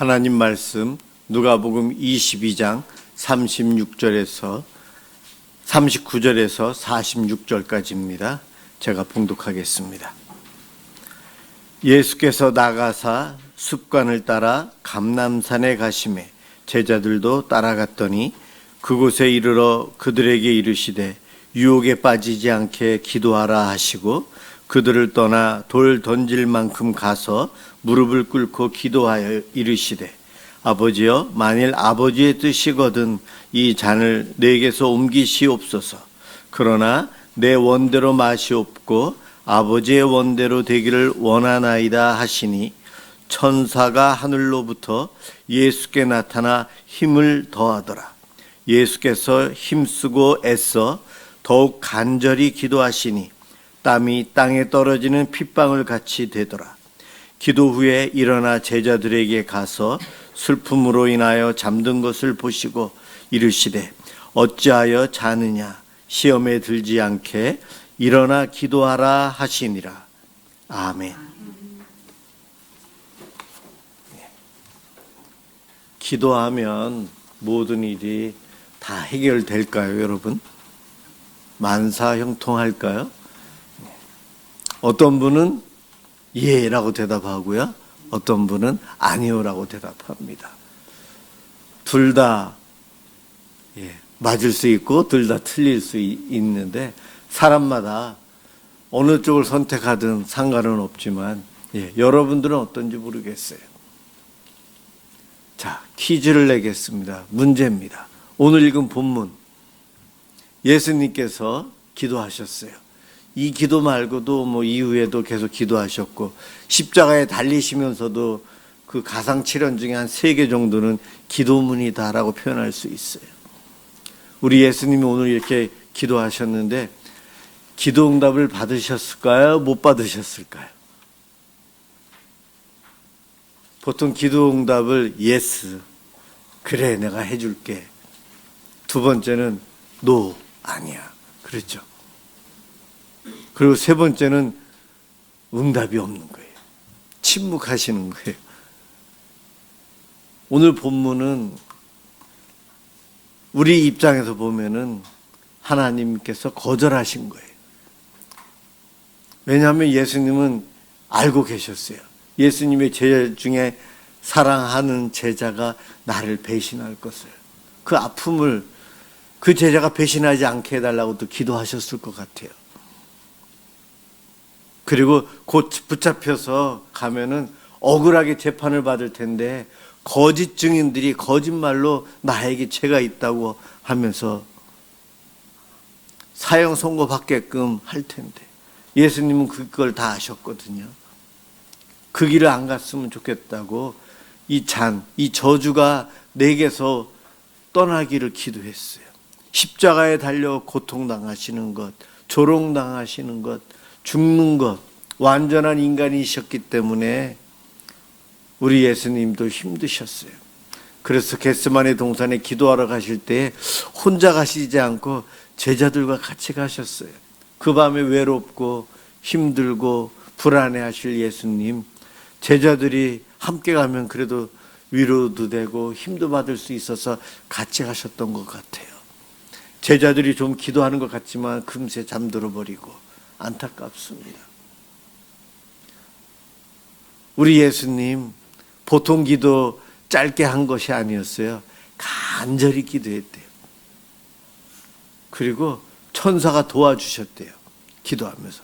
하나님 말씀 누가복음 22장 39절에서 46절까지입니다. 제가 봉독하겠습니다. 예수께서 나가사 습관을 따라 감람산에 가시매 제자들도 따라갔더니 그곳에 이르러 그들에게 이르시되 유혹에 빠지지 않게 기도하라 하시고 그들을 떠나 돌 던질 만큼 가서 무릎을 꿇고 기도하여 이르시되 아버지여, 만일 아버지의 뜻이거든 이 잔을 내게서 옮기시옵소서. 그러나 내 원대로 마시옵고 아버지의 원대로 되기를 원하나이다 하시니 천사가 하늘로부터 예수께 나타나 힘을 더하더라. 예수께서 힘쓰고 애써 더욱 간절히 기도하시니 땀이 땅에 떨어지는 핏방울 같이 되더라. 기도 후에 일어나 제자들에게 가서 슬픔으로 인하여 잠든 것을 보시고 이르시되 어찌하여 자느냐, 시험에 들지 않게 일어나 기도하라 하시니라. 아멘. 기도하면 모든 일이 다 해결될까요, 여러분? 만사형통할까요? 어떤 분은 예라고 대답하고요, 어떤 분은 아니요라고 대답합니다. 둘 다 맞을 수 있고 둘 다 틀릴 수 있는데 사람마다 어느 쪽을 선택하든 상관은 없지만 여러분들은 어떤지 모르겠어요. 자, 퀴즈를 내겠습니다. 문제입니다. 오늘 읽은 본문, 예수님께서 기도하셨어요. 이 기도 말고도 이후에도 계속 기도하셨고 십자가에 달리시면서도 그 가상칠언 중에 한 3개 정도는 기도문이다라고 표현할 수 있어요. 우리 예수님이 오늘 이렇게 기도하셨는데 기도 응답을 받으셨을까요? 못 받으셨을까요? 보통 기도 응답을 예스, 그래 내가 해줄게. 두 번째는 노, 아니야. 그렇죠. 그리고 세 번째는 응답이 없는 거예요. 침묵하시는 거예요. 오늘 본문은 우리 입장에서 보면은 하나님께서 거절하신 거예요. 왜냐하면 예수님은 알고 계셨어요. 예수님의 제자 중에 사랑하는 제자가 나를 배신할 것을, 그 아픔을 그 제자가 배신하지 않게 해달라고 또 기도하셨을 것 같아요. 그리고 곧 붙잡혀서 가면은 억울하게 재판을 받을 텐데 거짓 증인들이 거짓말로 나에게 죄가 있다고 하면서 사형 선고 받게끔 할 텐데 예수님은 그걸 다 아셨거든요. 그 길을 안 갔으면 좋겠다고 이 저주가 내게서 떠나기를 기도했어요. 십자가에 달려 고통당하시는 것, 조롱당하시는 것, 죽는 것, 완전한 인간이셨기 때문에 우리 예수님도 힘드셨어요. 그래서 겟세마네 동산에 기도하러 가실 때 혼자 가시지 않고 제자들과 같이 가셨어요. 그 밤에 외롭고 힘들고 불안해하실 예수님, 제자들이 함께 가면 그래도 위로도 되고 힘도 받을 수 있어서 같이 가셨던 것 같아요. 제자들이 좀 기도하는 것 같지만 금세 잠들어 버리고 안타깝습니다. 우리 예수님 보통 기도 짧게 한 것이 아니었어요. 간절히 기도했대요. 그리고 천사가 도와주셨대요. 기도하면서.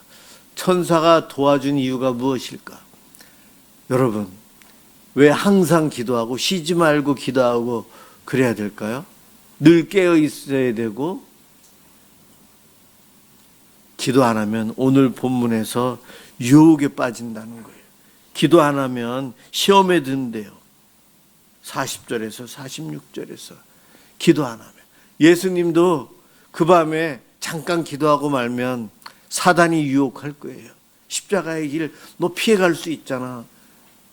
천사가 도와준 이유가 무엇일까? 여러분, 왜 항상 기도하고 쉬지 말고 기도하고 그래야 될까요? 늘 깨어 있어야 되고, 기도 안 하면 오늘 본문에서 유혹에 빠진다는 거예요. 기도 안 하면 시험에 든대요. 40절에서 46절에서 기도 안 하면. 예수님도 그 밤에 잠깐 기도하고 말면 사단이 유혹할 거예요. 십자가의 길 너 피해갈 수 있잖아.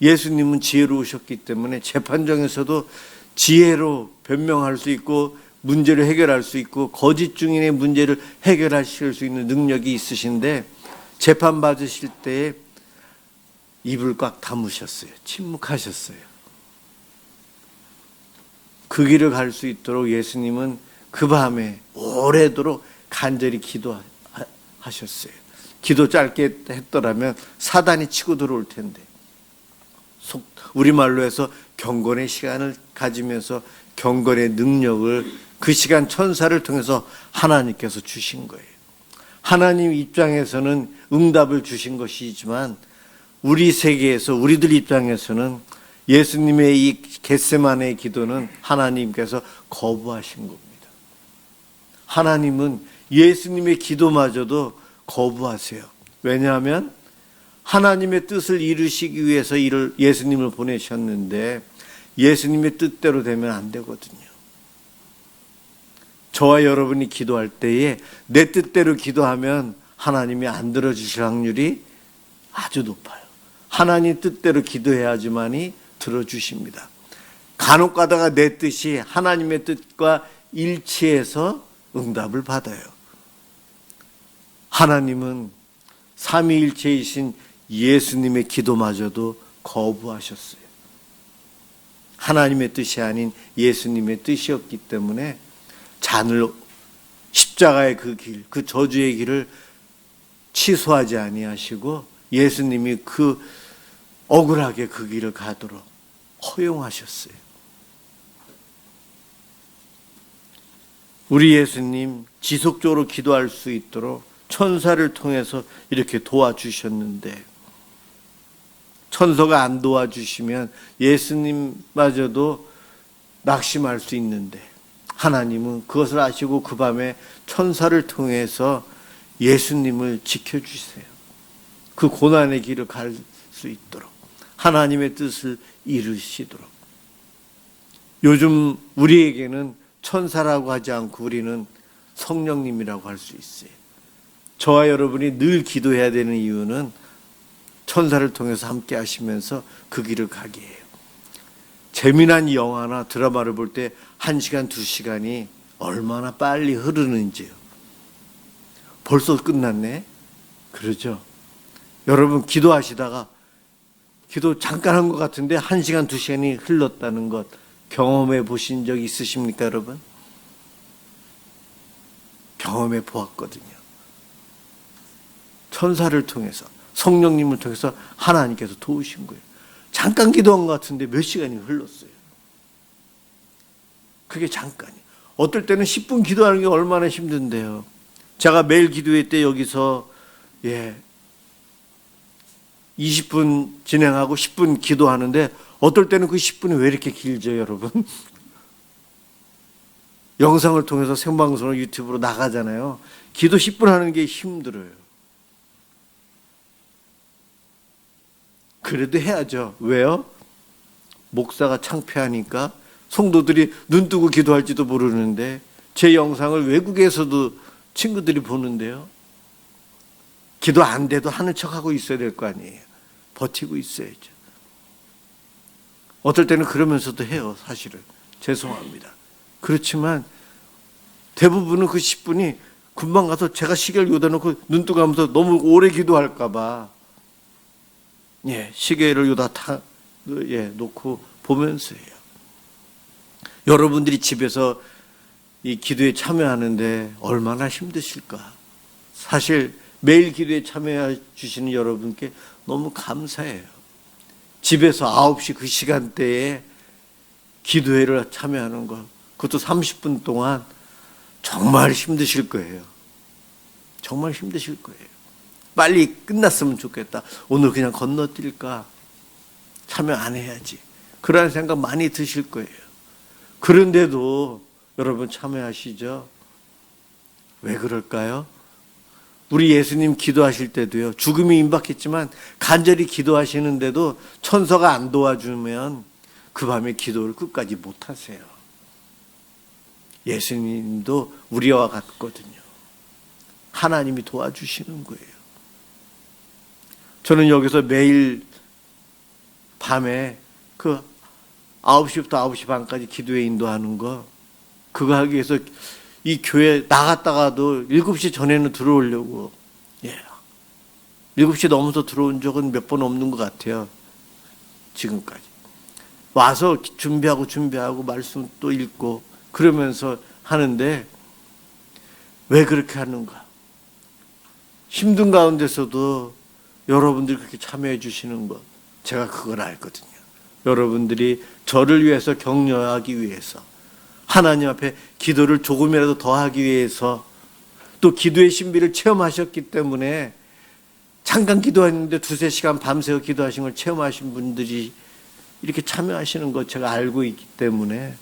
예수님은 지혜로우셨기 때문에 재판정에서도 지혜로 변명할 수 있고 문제를 해결할 수 있고 거짓 증인의 문제를 해결하실 수 있는 능력이 있으신데 재판 받으실 때에 입을 꽉 다무셨어요. 침묵하셨어요. 그 길을 갈 수 있도록 예수님은 그 밤에 오래도록 간절히 기도하셨어요. 기도 짧게 했더라면 사단이 치고 들어올 텐데, 우리말로 해서 경건의 시간을 가지면서 경건의 능력을 그 시간 천사를 통해서 하나님께서 주신 거예요. 하나님 입장에서는 응답을 주신 것이지만 우리 세계에서, 우리들 입장에서는 예수님의 이 겟세마네의 기도는 하나님께서 거부하신 겁니다. 하나님은 예수님의 기도마저도 거부하세요. 왜냐하면 하나님의 뜻을 이루시기 위해서 예수님을 보내셨는데 예수님의 뜻대로 되면 안 되거든요. 저와 여러분이 기도할 때에 내 뜻대로 기도하면 하나님이 안 들어주실 확률이 아주 높아요. 하나님 뜻대로 기도해야지만이 들어주십니다. 간혹 가다가 내 뜻이 하나님의 뜻과 일치해서 응답을 받아요. 하나님은 삼위일체이신 예수님의 기도마저도 거부하셨어요. 하나님의 뜻이 아닌 예수님의 뜻이었기 때문에 잔을, 십자가의 그 길, 그 저주의 길을 취소하지 아니하시고 예수님이 그 억울하게 그 길을 가도록 허용하셨어요. 우리 예수님 지속적으로 기도할 수 있도록 천사를 통해서 이렇게 도와주셨는데, 천사가 안 도와주시면 예수님마저도 낙심할 수 있는데 하나님은 그것을 아시고 그 밤에 천사를 통해서 예수님을 지켜주세요. 그 고난의 길을 갈 수 있도록, 하나님의 뜻을 이루시도록. 요즘 우리에게는 천사라고 하지 않고 우리는 성령님이라고 할 수 있어요. 저와 여러분이 늘 기도해야 되는 이유는 천사를 통해서 함께 하시면서 그 길을 가게 해요. 재미난 영화나 드라마를 볼 때 1시간, 2시간이 얼마나 빨리 흐르는지요. 벌써 끝났네? 그러죠? 여러분 기도하시다가 기도 잠깐 한 것 같은데 1시간, 2시간이 흘렀다는 것 경험해 보신 적 있으십니까, 여러분? 경험해 보았거든요. 천사를 통해서, 성령님을 통해서 하나님께서 도우신 거예요. 잠깐 기도한 것 같은데 몇 시간이 흘렀어요. 그게 잠깐이에요. 어떨 때는 10분 기도하는 게 얼마나 힘든데요. 제가 매일 기도회 때 여기서 20분 진행하고 10분 기도하는데 어떨 때는 그 10분이 왜 이렇게 길죠, 여러분? 영상을 통해서 생방송으로 유튜브로 나가잖아요. 기도 10분 하는 게 힘들어요. 그래도 해야죠. 왜요? 목사가 창피하니까 성도들이 눈 뜨고 기도할지도 모르는데 제 영상을 외국에서도 친구들이 보는데요. 기도 안 돼도 하는 척하고 있어야 될 거 아니에요. 버티고 있어야죠. 어떨 때는 그러면서도 해요, 사실은. 죄송합니다. 그렇지만 대부분은 그 10분이 금방 가서 제가 시계를 여기다 놓고 눈 뜨고 하면서 너무 오래 기도할까 봐 시계를 여기다 놓고 보면서 해요. 여러분들이 집에서 이 기도에 참여하는데 얼마나 힘드실까. 사실 매일 기도에 참여해 주시는 여러분께 너무 감사해요. 집에서 9시 그 시간대에 기도회를 참여하는 것, 그것도 30분 동안 정말 힘드실 거예요. 정말 힘드실 거예요. 빨리 끝났으면 좋겠다. 오늘 그냥 건너뛸까? 참여 안 해야지. 그런 생각 많이 드실 거예요. 그런데도 여러분 참여하시죠? 왜 그럴까요? 우리 예수님 기도하실 때도요, 죽음이 임박했지만 간절히 기도하시는데도 천사가 안 도와주면 그 밤에 기도를 끝까지 못 하세요. 예수님도 우리와 같거든요. 하나님이 도와주시는 거예요. 저는 여기서 매일 밤에 그 9시부터 9시 반까지 기도에 인도하는 거, 그거 하기 위해서 이 교회 나갔다가도 7시 전에는 들어오려고, 7시 넘어서 들어온 적은 몇 번 없는 것 같아요. 지금까지. 와서 준비하고 말씀 또 읽고 그러면서 하는데 왜 그렇게 하는가? 힘든 가운데서도 여러분들이 그렇게 참여해 주시는 것, 제가 그걸 알거든요. 여러분들이 저를 위해서 격려하기 위해서, 하나님 앞에 기도를 조금이라도 더 하기 위해서, 또 기도의 신비를 체험하셨기 때문에 잠깐 기도했는데 2-3시간 밤새워 기도하신 걸 체험하신 분들이 이렇게 참여하시는 것 제가 알고 있기 때문에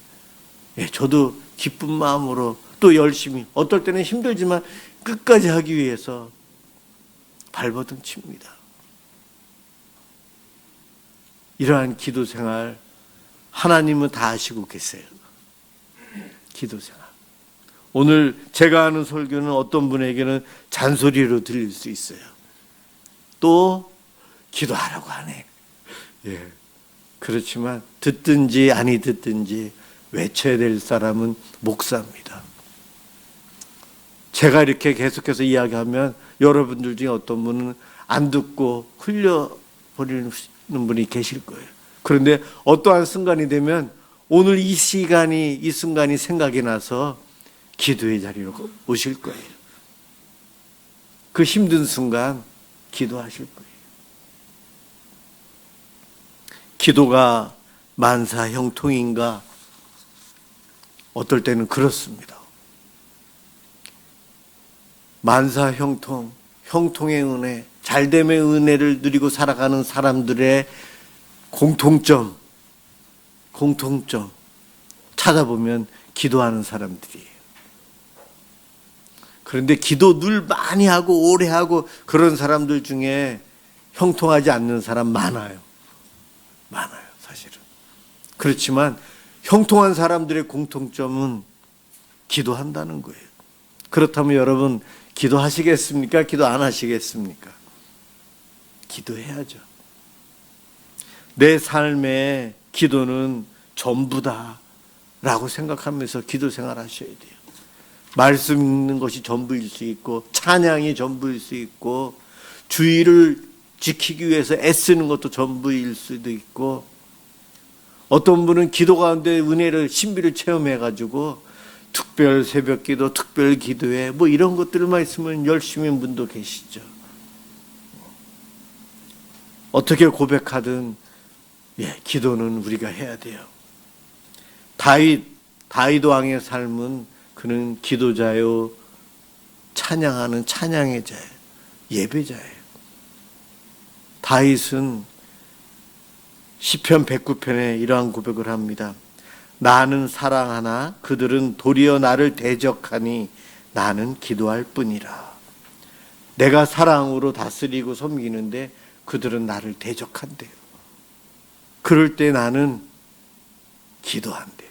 저도 기쁜 마음으로 또 열심히, 어떨 때는 힘들지만 끝까지 하기 위해서 발버둥 칩니다. 이러한 기도 생활 하나님은 다 아시고 계세요. 기도 생활. 오늘 제가 하는 설교는 어떤 분에게는 잔소리로 들릴 수 있어요. 또 기도하라고 하네. 그렇지만 듣든지 아니 듣든지 외쳐야 될 사람은 목사입니다. 제가 이렇게 계속해서 이야기하면 여러분들 중에 어떤 분은 안 듣고 흘려버리는 분이 계실 거예요. 그런데 어떠한 순간이 되면 오늘 이 순간이 생각이 나서 기도의 자리로 오실 거예요. 그 힘든 순간 기도하실 거예요. 기도가 만사 형통인가? 어떨 때는 그렇습니다. 만사 형통, 형통의 은혜, 잘됨의 은혜를 누리고 살아가는 사람들의 공통점 찾아보면 기도하는 사람들이에요. 그런데 기도 늘 많이 하고 오래 하고 그런 사람들 중에 형통하지 않는 사람 많아요, 사실은. 그렇지만 형통한 사람들의 공통점은 기도한다는 거예요. 그렇다면 여러분 기도하시겠습니까? 기도 안 하시겠습니까? 기도해야죠. 내 삶의 기도는 전부다 라고 생각하면서 기도 생활 하셔야 돼요. 말씀 읽는 것이 전부일 수 있고, 찬양이 전부일 수 있고, 주의를 지키기 위해서 애쓰는 것도 전부일 수도 있고, 어떤 분은 기도 가운데 은혜를, 신비를 체험해가지고 특별 새벽기도, 특별 기도회 뭐 이런 것들만 있으면 열심히 한 분도 계시죠. 어떻게 고백하든 기도는 우리가 해야 돼요. 다윗 왕의 삶은 그는 기도자요, 찬양하는 찬양의 자예요, 예배자예요. 다윗은 시편 109편에 이러한 고백을 합니다. 나는 사랑하나 그들은 도리어 나를 대적하니 나는 기도할 뿐이라. 내가 사랑으로 다스리고 섬기는데 그들은 나를 대적한대요. 그럴 때 나는 기도한대요.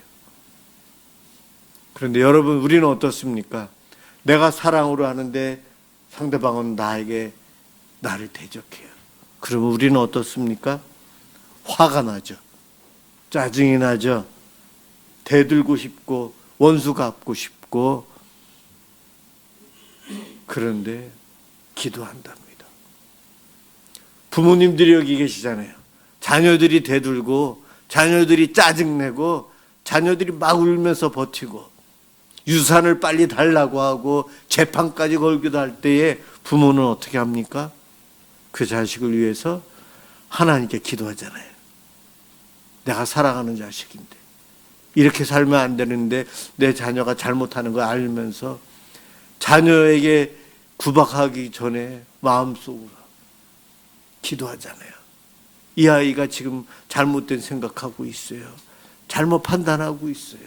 그런데 여러분, 우리는 어떻습니까? 내가 사랑으로 하는데 상대방은 나에게 나를 대적해요. 그러면 우리는 어떻습니까? 화가 나죠. 짜증이 나죠. 대들고 싶고 원수 갚고 싶고. 그런데 기도한답니다. 부모님들이 여기 계시잖아요. 자녀들이 대들고 자녀들이 짜증내고 자녀들이 막 울면서 버티고 유산을 빨리 달라고 하고 재판까지 걸기도 할 때에 부모는 어떻게 합니까? 그 자식을 위해서 하나님께 기도하잖아요. 내가 사랑하는 자식인데 이렇게 살면 안 되는데 내 자녀가 잘못하는 걸 알면서 자녀에게 구박하기 전에 마음속으로 기도하잖아요. 이 아이가 지금 잘못된 생각하고 있어요. 잘못 판단하고 있어요.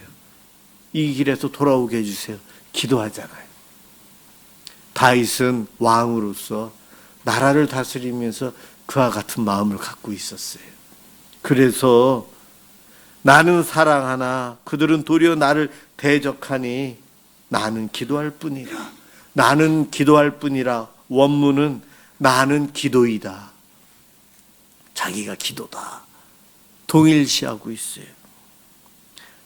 이 길에서 돌아오게 해주세요. 기도하잖아요. 다윗은 왕으로서 나라를 다스리면서 그와 같은 마음을 갖고 있었어요. 그래서 나는 사랑하나 그들은 도리어 나를 대적하니 나는 기도할 뿐이라. 나는 기도할 뿐이라. 원문은 나는 기도이다. 자기가 기도다. 동일시하고 있어요.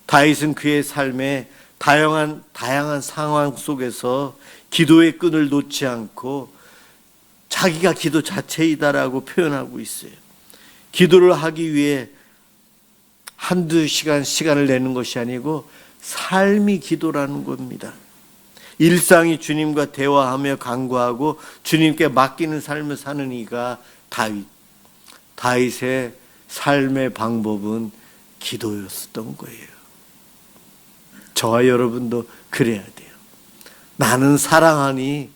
다윗은 그의 삶에 다양한 상황 속에서 기도의 끈을 놓지 않고 자기가 기도 자체이다라고 표현하고 있어요. 기도를 하기 위해 한두 시간을 내는 것이 아니고 삶이 기도라는 겁니다. 일상이 주님과 대화하며 간구하고 주님께 맡기는 삶을 사는 이가 다윗의 삶의 방법은 기도였었던 거예요. 저와 여러분도 그래야 돼요. 나는 사랑하니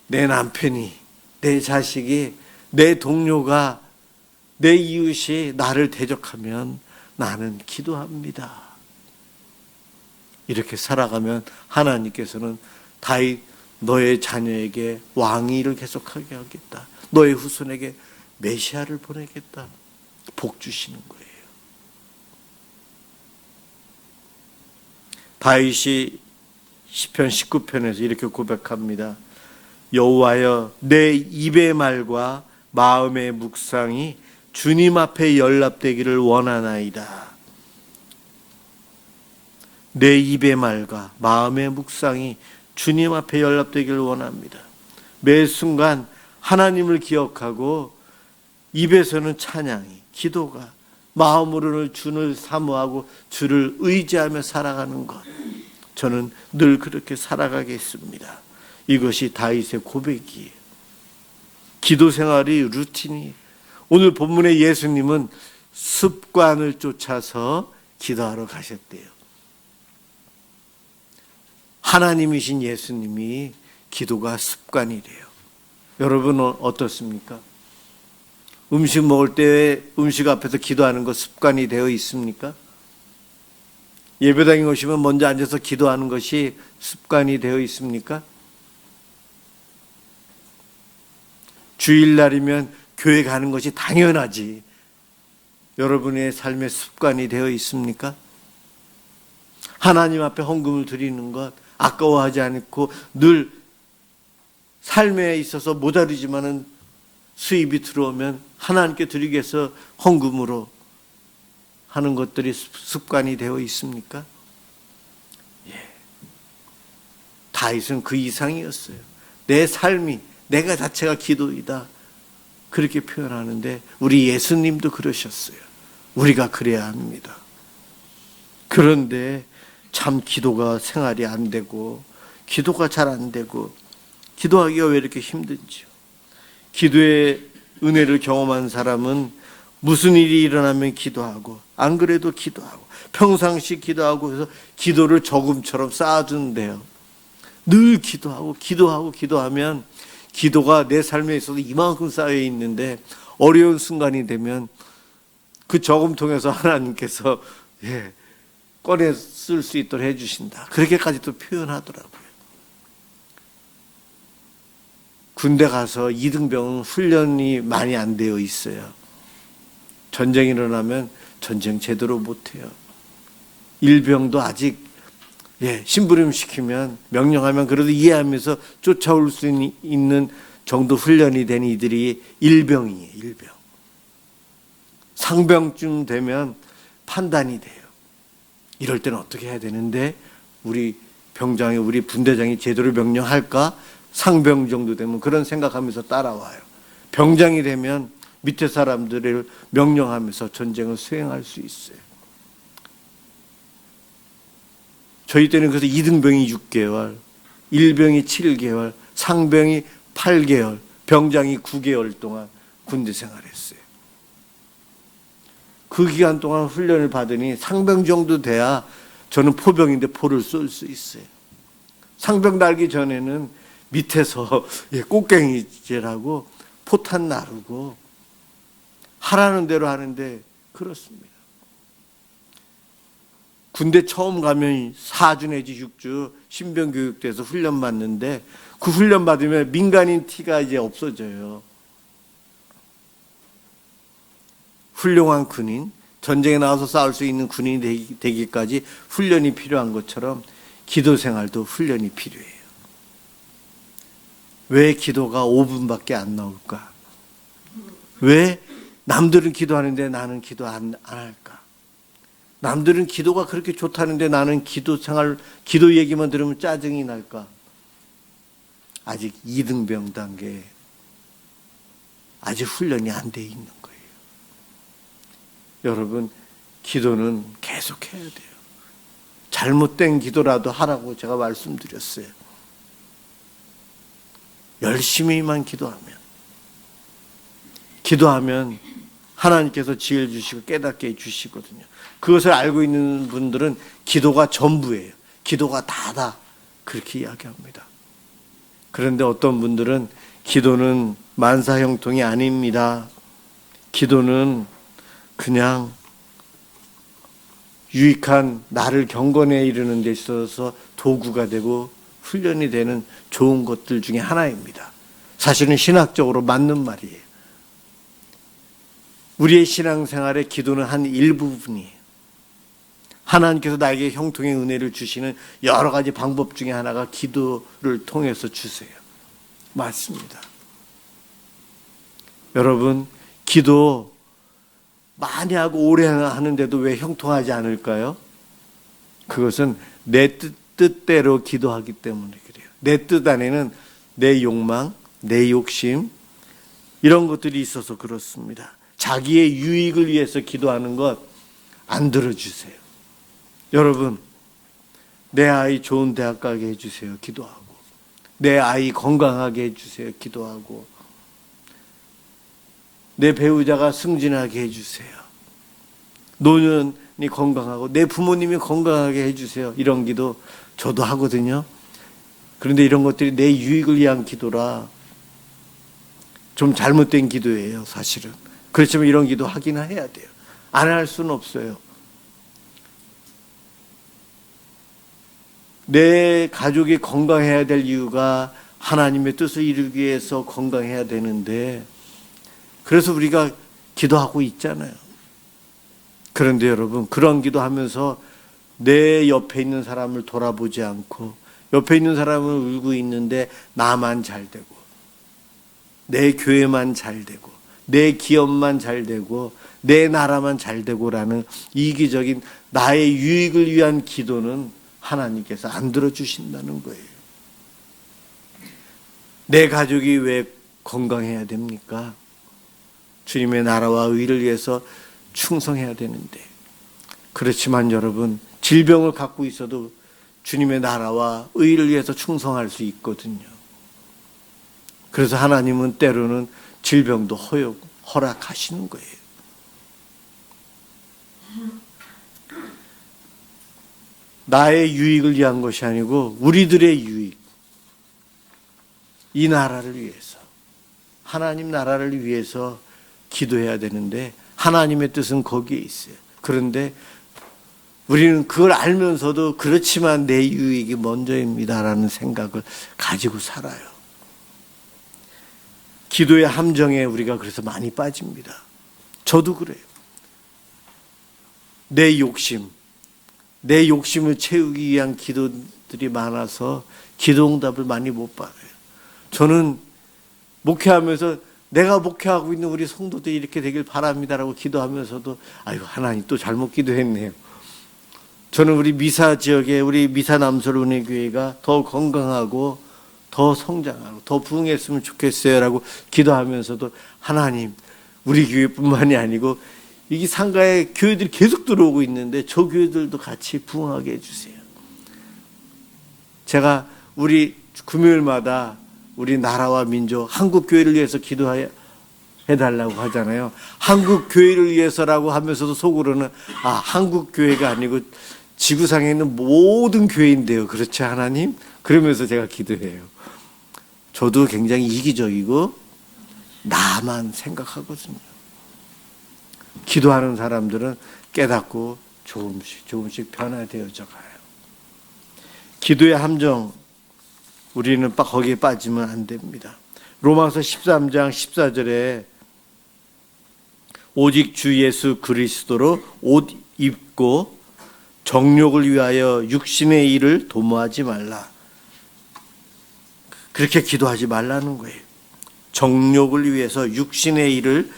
내 남편이, 내 자식이, 내 동료가, 내 이웃이 나를 대적하면 나는 기도합니다. 이렇게 살아가면 하나님께서는 다윗 너의 자녀에게 왕위를 계속하게 하겠다. 너의 후손에게 메시아를 보내겠다. 복 주시는 거예요. 다윗이 시편 19편에서 이렇게 고백합니다. 여호와여, 내 입의 말과 마음의 묵상이 주님 앞에 연락되기를 원하나이다. 내 입의 말과 마음의 묵상이 주님 앞에 연락되기를 원합니다. 매 순간 하나님을 기억하고 입에서는 찬양이, 기도가, 마음으로는 주를 사모하고 주를 의지하며 살아가는 것. 저는 늘 그렇게 살아가겠습니다. 이것이 다윗의 고백이에요. 기도 생활이 루틴이. 오늘 본문의 예수님은 습관을 쫓아서 기도하러 가셨대요. 하나님이신 예수님이 기도가 습관이래요. 여러분은 어떻습니까? 음식 먹을 때 음식 앞에서 기도하는 거 습관이 되어 있습니까? 예배당에 오시면 먼저 앉아서 기도하는 것이 습관이 되어 있습니까? 주일날이면 교회 가는 것이 당연하지. 여러분의 삶의 습관이 되어 있습니까? 하나님 앞에 헌금을 드리는 것 아까워하지 않고 늘 삶에 있어서 모자르지만은 수입이 들어오면 하나님께 드리기 위해서 헌금으로 하는 것들이 습관이 되어 있습니까? 예. 다윗은 그 이상이었어요. 내 삶이, 내가 자체가 기도이다. 그렇게 표현하는데 우리 예수님도 그러셨어요. 우리가 그래야 합니다. 그런데 참 기도가 생활이 안 되고 기도가 잘 안 되고 기도하기가 왜 이렇게 힘든지요. 기도의 은혜를 경험한 사람은 무슨 일이 일어나면 기도하고 안 그래도 기도하고 평상시 기도하고 해서 기도를 저금처럼 쌓아두는데요. 늘 기도하면 기도가 내 삶에 있어서 이만큼 쌓여 있는데 어려운 순간이 되면 그 저금통에서 하나님께서 꺼내 쓸 수 있도록 해주신다. 그렇게까지도 표현하더라고요. 군대 가서 이등병은 훈련이 많이 안 되어 있어요. 전쟁이 일어나면 전쟁 제대로 못해요. 일병도 아직 심부름 시키면 명령하면 그래도 이해하면서 쫓아올 수 있는 정도 훈련이 된 이들이 일병이에요. 일병. 상병쯤 되면 판단이 돼요. 이럴 때는 어떻게 해야 되는데 우리 병장이 우리 분대장이 제대로 명령할까? 상병 정도 되면 그런 생각하면서 따라와요. 병장이 되면 밑에 사람들을 명령하면서 전쟁을 수행할 수 있어요. 저희 때는 그래서 2등병이 6개월, 1병이 7개월, 상병이 8개월, 병장이 9개월 동안 군대 생활했어요. 그 기간 동안 훈련을 받으니 상병 정도 돼야 저는 포병인데 포를 쏠 수 있어요. 상병 달기 전에는 밑에서 꽃갱이질하고 포탄 나르고 하라는 대로 하는데 그렇습니다. 군대 처음 가면 4주 내지 6주 신병교육대에서 훈련 받는데 그 훈련 받으면 민간인 티가 이제 없어져요. 훌륭한 군인, 전쟁에 나와서 싸울 수 있는 군인이 되기까지 훈련이 필요한 것처럼 기도 생활도 훈련이 필요해요. 왜 기도가 5분밖에 안 나올까? 왜 남들은 기도하는데 나는 기도 안 할까? 남들은 기도가 그렇게 좋다는데 나는 기도 생활, 기도 얘기만 들으면 짜증이 날까? 아직 2등병 단계에 아직 훈련이 안 돼 있는 거예요. 여러분, 기도는 계속해야 돼요. 잘못된 기도라도 하라고 제가 말씀드렸어요. 열심히만 기도하면 하나님께서 지혜를 주시고 깨닫게 해주시거든요. 그것을 알고 있는 분들은 기도가 전부예요. 기도가 다다 그렇게 이야기합니다. 그런데 어떤 분들은 기도는 만사형통이 아닙니다. 기도는 그냥 유익한 나를 경건에 이르는 데 있어서 도구가 되고 훈련이 되는 좋은 것들 중에 하나입니다. 사실은 신학적으로 맞는 말이에요. 우리의 신앙생활의 기도는 한 일부분이에요. 하나님께서 나에게 형통의 은혜를 주시는 여러 가지 방법 중에 하나가 기도를 통해서 주세요. 맞습니다. 여러분, 기도 많이 하고 오래 하는데도 왜 형통하지 않을까요? 그것은 내 뜻대로 기도하기 때문에 그래요. 내 뜻 안에는 내 욕망, 내 욕심 이런 것들이 있어서 그렇습니다. 자기의 유익을 위해서 기도하는 것 안 들어주세요. 여러분, 내 아이 좋은 대학 가게 해주세요. 기도하고. 내 아이 건강하게 해주세요. 기도하고. 내 배우자가 승진하게 해주세요. 노년이 건강하고 내 부모님이 건강하게 해주세요. 이런 기도 저도 하거든요. 그런데 이런 것들이 내 유익을 위한 기도라 좀 잘못된 기도예요. 사실은. 그렇지만 이런 기도 하긴 해야 돼요. 안 할 수는 없어요. 내 가족이 건강해야 될 이유가 하나님의 뜻을 이루기 위해서 건강해야 되는데 그래서 우리가 기도하고 있잖아요. 그런데 여러분, 그런 기도하면서 내 옆에 있는 사람을 돌아보지 않고 옆에 있는 사람은 울고 있는데 나만 잘 되고 내 교회만 잘 되고 내 기업만 잘 되고 내 나라만 잘 되고라는 이기적인 나의 유익을 위한 기도는 하나님께서 안 들어주신다는 거예요. 내 가족이 왜 건강해야 됩니까? 주님의 나라와 의를 위해서 충성해야 되는데 그렇지만 여러분, 질병을 갖고 있어도 주님의 나라와 의를 위해서 충성할 수 있거든요. 그래서 하나님은 때로는 질병도 허락하시는 거예요. 나의 유익을 위한 것이 아니고 우리들의 유익, 이 나라를 위해서, 하나님 나라를 위해서 기도해야 되는데 하나님의 뜻은 거기에 있어요. 그런데 우리는 그걸 알면서도 그렇지만 내 유익이 먼저입니다라는 생각을 가지고 살아요. 기도의 함정에 우리가 그래서 많이 빠집니다. 저도 그래요. 내 욕심을 채우기 위한 기도들이 많아서 기도 응답을 많이 못 받아요. 저는 목회하면서 내가 목회하고 있는 우리 성도들이 이렇게 되길 바랍니다라고 기도하면서도 아이고 하나님 또 잘못 기도했네요. 저는 우리 미사 지역에 우리 미사 남설은혜교회가 더 건강하고 더 성장하고 더 부흥했으면 좋겠어요라고 기도하면서도 하나님 우리 교회뿐만이 아니고 이 상가에 교회들이 계속 들어오고 있는데 저 교회들도 같이 부흥하게 해주세요. 제가 우리 금요일마다 우리 나라와 민족, 한국 교회를 위해서 기도해달라고 하잖아요. 한국 교회를 위해서라고 하면서도 속으로는 한국 교회가 아니고 지구상에 있는 모든 교회인데요. 그렇지 하나님? 그러면서 제가 기도해요. 저도 굉장히 이기적이고 나만 생각하거든요. 기도하는 사람들은 깨닫고 조금씩 변화되어져 가요. 기도의 함정, 우리는 거기에 빠지면 안 됩니다. 로마서 13장 14절에 오직 주 예수 그리스도로 옷 입고 정욕을 위하여 육신의 일을 도모하지 말라. 그렇게 기도하지 말라는 거예요. 정욕을 위해서 육신의 일을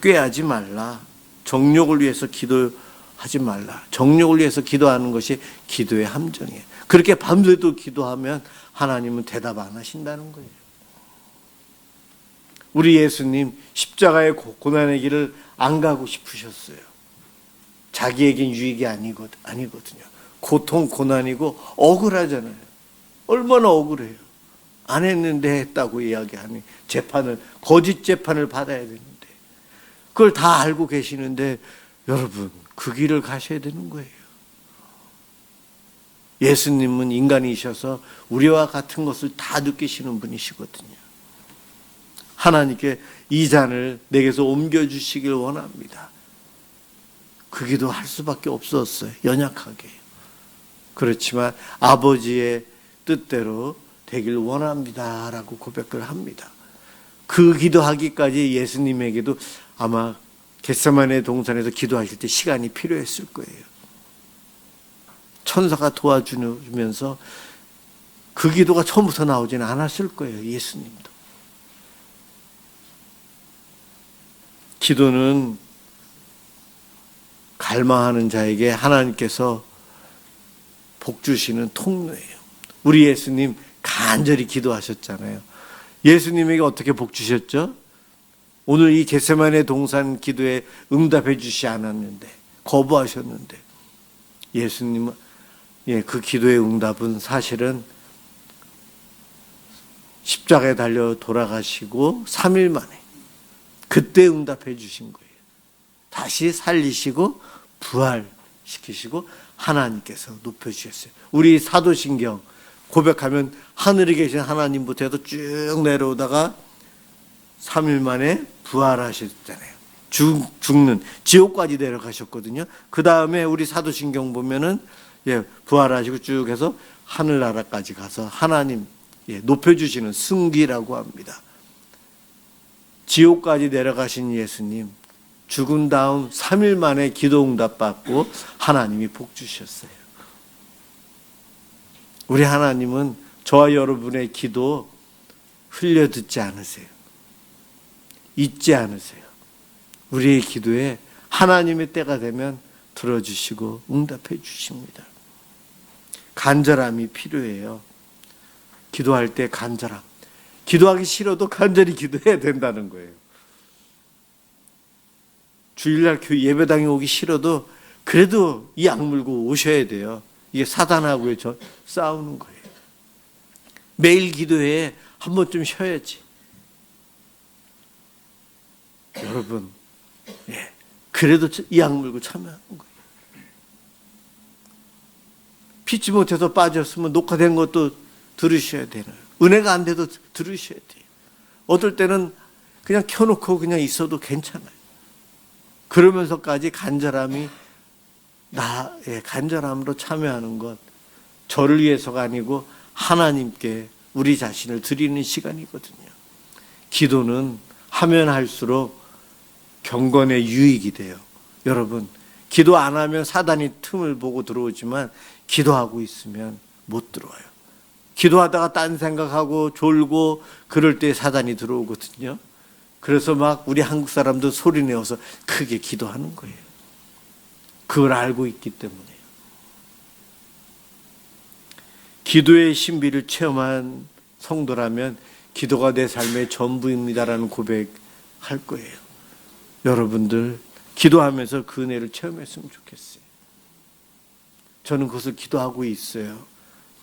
꾀하지 말라. 정욕을 위해서 기도하지 말라. 정욕을 위해서 기도하는 것이 기도의 함정이에요. 그렇게 밤새도 기도하면 하나님은 대답 안 하신다는 거예요. 우리 예수님 십자가의 고난의 길을 안 가고 싶으셨어요. 자기에겐 유익이 아니거든요. 고통, 고난이고 억울하잖아요. 얼마나 억울해요. 안 했는데 했다고 이야기하니 거짓 재판을 받아야 되는데, 그걸 다 알고 계시는데 여러분, 그 길을 가셔야 되는 거예요. 예수님은 인간이셔서 우리와 같은 것을 다 느끼시는 분이시거든요. 하나님께 이 잔을 내게서 옮겨주시길 원합니다. 그 기도 할 수밖에 없었어요. 연약하게. 그렇지만 아버지의 뜻대로 되길 원합니다 라고 고백을 합니다. 그 기도하기까지 예수님에게도 아마 겟세마네 동산에서 기도하실 때 시간이 필요했을 거예요. 천사가 도와주면서 그 기도가 처음부터 나오지는 않았을 거예요. 예수님도. 기도는 갈망하는 자에게 하나님께서 복 주시는 통로예요. 우리 예수님 간절히 기도하셨잖아요. 예수님에게 어떻게 복 주셨죠? 오늘 이 겟세마네 동산 기도에 응답해 주시지 않았는데, 거부하셨는데, 예수님은 그 기도의 응답은 사실은 십자가에 달려 돌아가시고 3일 만에 그때 응답해 주신 거예요. 다시 살리시고 부활시키시고 하나님께서 높여주셨어요. 우리 사도신경 고백하면 하늘에 계신 하나님부터 해서 쭉 내려오다가 3일 만에 부활하셨잖아요. 죽는 지옥까지 내려가셨거든요. 그 다음에 우리 사도신경 보면은 부활하시고 쭉 해서 하늘나라까지 가서 하나님 높여주시는 승기라고 합니다. 지옥까지 내려가신 예수님, 죽은 다음 3일 만에 기도 응답받고 하나님이 복 주셨어요. 우리 하나님은 저와 여러분의 기도 흘려 듣지 않으세요. 잊지 않으세요. 우리의 기도에 하나님의 때가 되면 들어주시고 응답해 주십니다. 간절함이 필요해요. 기도할 때 간절함. 기도하기 싫어도 간절히 기도해야 된다는 거예요. 주일날 교회 예배당에 오기 싫어도 그래도 이 악물고 오셔야 돼요. 이게 사단하고의 싸우는 거예요. 매일 기도해 한 번쯤 쉬어야지. 여러분, 그래도 이 악물고 참여하는 거예요. 피치 못해서 빠졌으면 녹화된 것도 들으셔야 되는, 은혜가 안 돼도 들으셔야 돼요. 어떨 때는 그냥 켜놓고 그냥 있어도 괜찮아요. 그러면서까지 간절함으로 참여하는 것, 저를 위해서가 아니고 하나님께 우리 자신을 드리는 시간이거든요. 기도는 하면 할수록 경건의 유익이 돼요. 여러분, 기도 안 하면 사단이 틈을 보고 들어오지만 기도하고 있으면 못 들어와요. 기도하다가 딴 생각하고 졸고 그럴 때 사단이 들어오거든요. 그래서 막 우리 한국 사람도 소리 내어서 크게 기도하는 거예요. 그걸 알고 있기 때문에요. 기도의 신비를 체험한 성도라면 기도가 내 삶의 전부입니다라는 고백할 거예요. 여러분들 기도하면서 그 은혜를 체험했으면 좋겠어요. 저는 그것을 기도하고 있어요.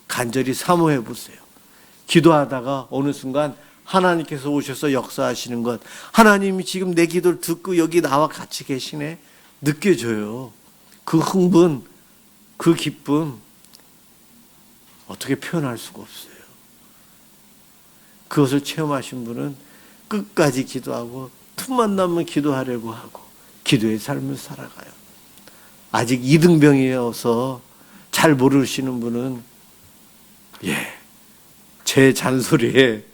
간절히 사모해 보세요. 기도하다가 어느 순간 하나님께서 오셔서 역사하시는 것, 하나님이 지금 내 기도를 듣고 여기 나와 같이 계시네, 느껴져요. 그 흥분, 그 기쁨 어떻게 표현할 수가 없어요. 그것을 체험하신 분은 끝까지 기도하고 틈만 나면 기도하려고 하고 기도의 삶을 살아가요. 아직 이등병이어서 잘 모르시는 분은 제 잔소리에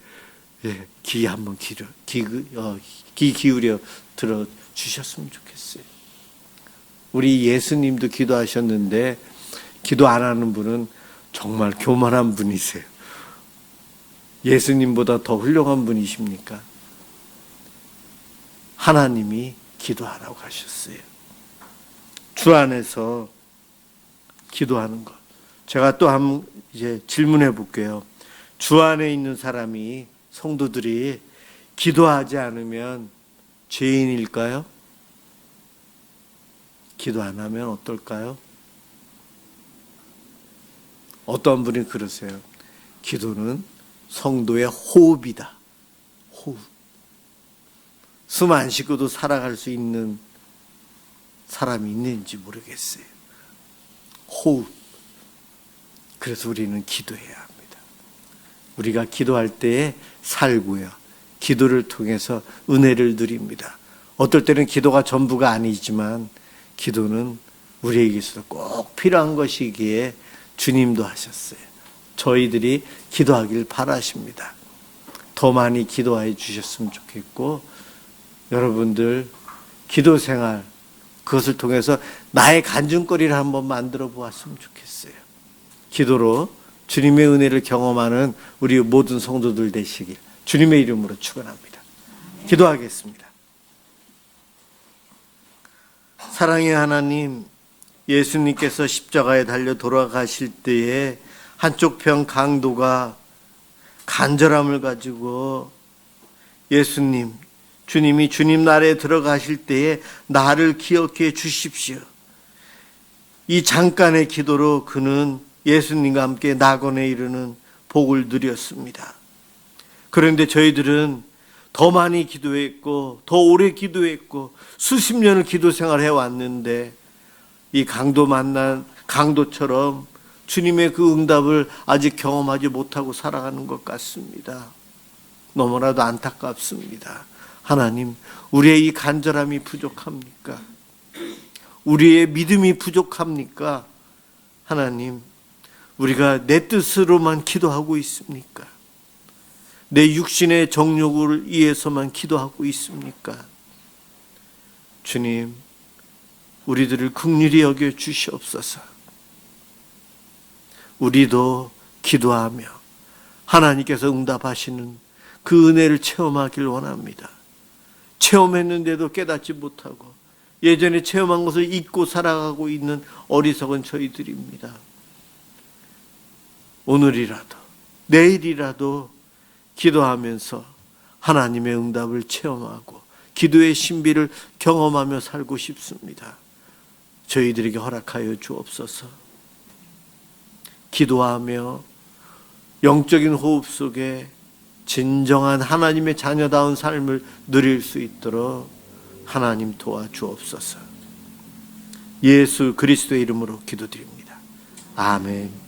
귀 한번 귀 기울여 들어주셨으면 좋겠어요. 우리 예수님도 기도하셨는데 기도 안 하는 분은 정말 교만한 분이세요. 예수님보다 더 훌륭한 분이십니까? 하나님이 기도하라고 하셨어요. 주 안에서 기도하는 것. 제가 또 한번 이제 질문해 볼게요. 주 안에 있는 사람이, 성도들이 기도하지 않으면 죄인일까요? 기도 안 하면 어떨까요? 어떤 분이 그러세요. 기도는 성도의 호흡이다. 호흡. 숨 안 쉬고도 살아갈 수 있는 사람이 있는지 모르겠어요. 호흡. 그래서 우리는 기도해야 합니다. 우리가 기도할 때에 살고요. 기도를 통해서 은혜를 누립니다. 어떨 때는 기도가 전부가 아니지만 기도는 우리에게서 꼭 필요한 것이기에 주님도 하셨어요. 저희들이 기도하길 바라십니다. 더 많이 기도해 주셨으면 좋겠고, 여러분들 기도 생활, 그것을 통해서 나의 간증거리를 한번 만들어 보았으면 좋겠어요. 기도로 주님의 은혜를 경험하는 우리 모든 성도들 되시길 주님의 이름으로 축원합니다. 기도하겠습니다. 사랑의 하나님, 예수님께서 십자가에 달려 돌아가실 때에 한쪽 편 강도가 간절함을 가지고 예수님, 주님이 주님 나라에 들어가실 때에 나를 기억해 주십시오. 이 잠깐의 기도로 그는 예수님과 함께 낙원에 이르는 복을 누렸습니다. 그런데 저희들은 더 많이 기도했고 더 오래 기도했고 수십 년을 기도 생활해 왔는데 이 강도 만난 강도처럼 주님의 그 응답을 아직 경험하지 못하고 살아가는 것 같습니다. 너무나도 안타깝습니다. 하나님, 우리의 이 간절함이 부족합니까? 우리의 믿음이 부족합니까? 하나님, 우리가 내 뜻으로만 기도하고 있습니까? 내 육신의 정욕을 위해서만 기도하고 있습니까? 주님, 우리들을 긍휼히 여겨 주시옵소서. 우리도 기도하며 하나님께서 응답하시는 그 은혜를 체험하길 원합니다. 체험했는데도 깨닫지 못하고 예전에 체험한 것을 잊고 살아가고 있는 어리석은 저희들입니다. 오늘이라도 내일이라도 기도하면서 하나님의 응답을 체험하고 기도의 신비를 경험하며 살고 싶습니다. 저희들에게 허락하여 주옵소서. 기도하며 영적인 호흡 속에 진정한 하나님의 자녀다운 삶을 누릴 수 있도록 하나님 도와주옵소서. 예수 그리스도의 이름으로 기도드립니다. 아멘.